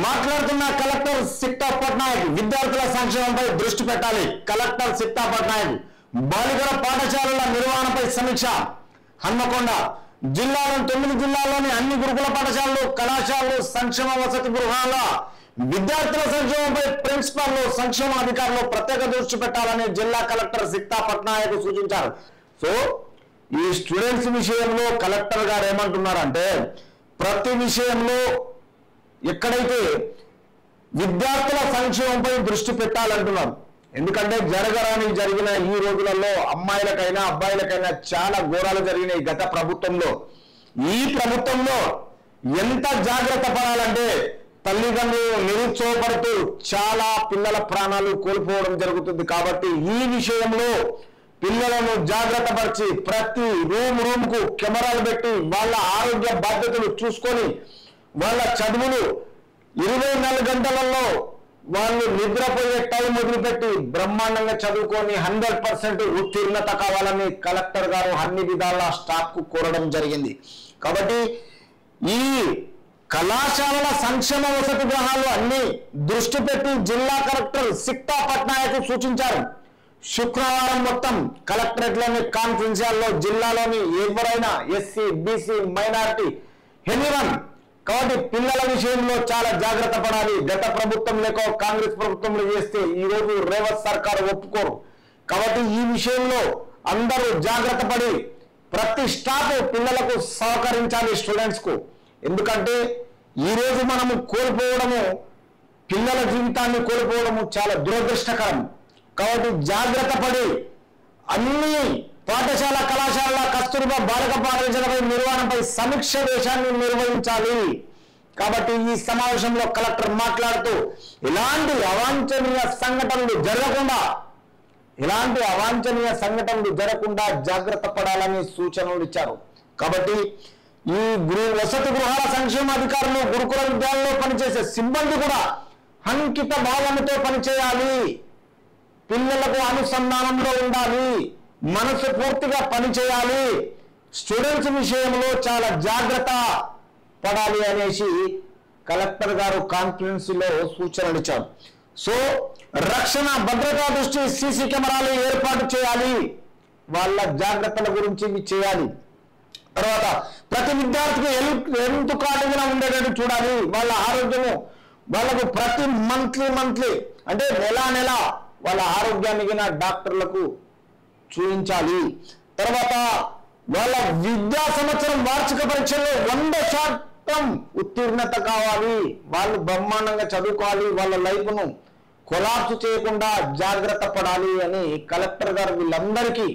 మాట్లాడుతున్న కలెక్టర్ సిక్తా పట్నాయక్ విద్యార్థుల సంక్షేమంపై దృష్టి పెట్టాలి. కలెక్టర్ సిక్తా పట్నాయక్ బాలికల పాఠశాలల నిర్వహణపై సమీక్ష. హన్మకొండ జిల్లాలోని 9 జిల్లాల్లోని అన్ని గురుకుల పాఠశాలలు, కళాశాలలు, సంక్షేమ వసతి గృహాల విద్యార్థుల సంక్షేమంపై ప్రిన్సిపల్, సంక్షేమ అధికారులు ప్రత్యేక దృష్టి పెట్టాలని జిల్లా కలెక్టర్ సిక్తా పట్నాయక్ సూచించారు. సో ఈ స్టూడెంట్స్ విషయంలో కలెక్టర్ గారు ఏమంటున్నారంటే, ప్రతి విషయంలో ఎక్కడైతే విద్యార్థుల సంక్షేమంపై దృష్టి పెట్టాలంటున్నారు. ఎందుకంటే జరిగిన ఈ రోజులలో అమ్మాయిలకైనా అబ్బాయిలకైనా చాలా ఘోరాలు జరిగినాయి గత ప్రభుత్వంలో. ఈ ప్రభుత్వంలో ఎంత జాగ్రత్త పడాలంటే తల్లిదండ్రులు నిరుత్సాహపడుతూ చాలా పిల్లల ప్రాణాలు కోల్పోవడం జరుగుతుంది. కాబట్టి ఈ విషయంలో పిల్లలను జాగ్రత్త పరిచి ప్రతి రూమ్కు కెమెరాలు పెట్టి వాళ్ళ ఆరోగ్య బాధ్యతలు చూసుకొని వాళ్ళ చదువులు 24 గంటలలో వాళ్ళు నిద్రపోయే టైం వదిలిపెట్టి బ్రహ్మాండంగా చదువుకొని 100% ఉత్తీర్ణత కావాలని కలెక్టర్ గారు అన్ని విధాల స్టాఫ్ కు కోరడం జరిగింది. కాబట్టి ఈ కళాశాలల సంక్షేమ వసతి గృహాలు అన్ని దృష్టి పెట్టి జిల్లా కలెక్టర్ సిక్తా పట్నాయక్ సూచించారు. శుక్రవారం మొత్తం కలెక్టరేట్లోని కాన్ఫరెన్స్ హాల్లో జిల్లాలోని ఎవరైనా ఎస్సీ, బీసీ, మైనారిటీ, ఎనీవన్ కాబట్టి పిల్లల విషయంలో చాలా జాగ్రత్త పడాలి. గత ప్రభుత్వం లేక కాంగ్రెస్ ప్రభుత్వంలో చేస్తే ఈ రోజు రేవంత్ సర్కార్ ఒప్పుకోరు. కాబట్టి ఈ విషయంలో అందరూ జాగ్రత్త పడి ప్రతి స్టాఫ్ పిల్లలకు సహకరించాలి, స్టూడెంట్స్ కు. ఎందుకంటే ఈ రోజు మనము కోల్పోవడము, పిల్లల జీవితాన్ని కోల్పోవడము చాలా దురదృష్టకరం. కాబట్టి జాగ్రత్త పడి అన్ని పాఠశాల, కళాశాల, కస్తూర్బా బాలిక పాఠశాలపై నిర్వహణపై సమీక్ష వేషాన్ని నిర్వహించాలి. కాబట్టి ఈ సమావేశంలో కలెక్టర్ మాట్లాడుతూ ఇలాంటి అవాంఛనీయ సంఘటనలు జరగకుండా జాగ్రత్త పడాలని సూచనలు ఇచ్చారు. కాబట్టి ఈ వసతి గృహాల సంక్షేమ అధికారులు, గురుకుల విద్యాలయంలో పనిచేసే సిబ్బంది కూడా అంకిత భావంతో పనిచేయాలి. పిల్లలకు అనుసంధానంలో ఉండాలి, మనసు పూర్తిగా పనిచేయాలి, స్టూడెంట్స్ విషయంలో చాలా జాగ్రత్త పడాలి అనేసి కలెక్టర్ గారు కాన్ఫరెన్స్ లో సూచనలు ఇచ్చారు. సో రక్షణ భద్రతా దృష్టి సీసీ కెమెరాలు ఏర్పాటు చేయాలి, వాళ్ళ జాగ్రత్తల గురించి చేయాలి. తర్వాత ప్రతి విద్యార్థికి హెల్త్ కార్డు కూడా ఉండేటట్టు చూడాలి. వాళ్ళ ఆరోగ్యము వాళ్ళకు ప్రతి మంత్లీ అంటే నెల వాళ్ళ ఆరోగ్యాన్ని డాక్టర్లకు చూపించాలి. తర్వాత వాళ్ళ విద్యా సంవత్సరం వార్షిక పరీక్షల్లో 100% ఉత్తీర్ణత కావాలి. వాళ్ళు బ్రహ్మాండంగా చదువుకోవాలి, వాళ్ళ లైఫ్ను కొలాప్స్ చేయకుండా జాగ్రత్త పడాలి అని కలెక్టర్ గారు వీళ్ళందరికీ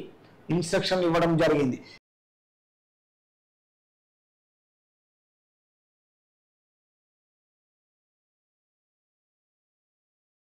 ఇన్స్ట్రక్షన్ ఇవ్వడం జరిగింది.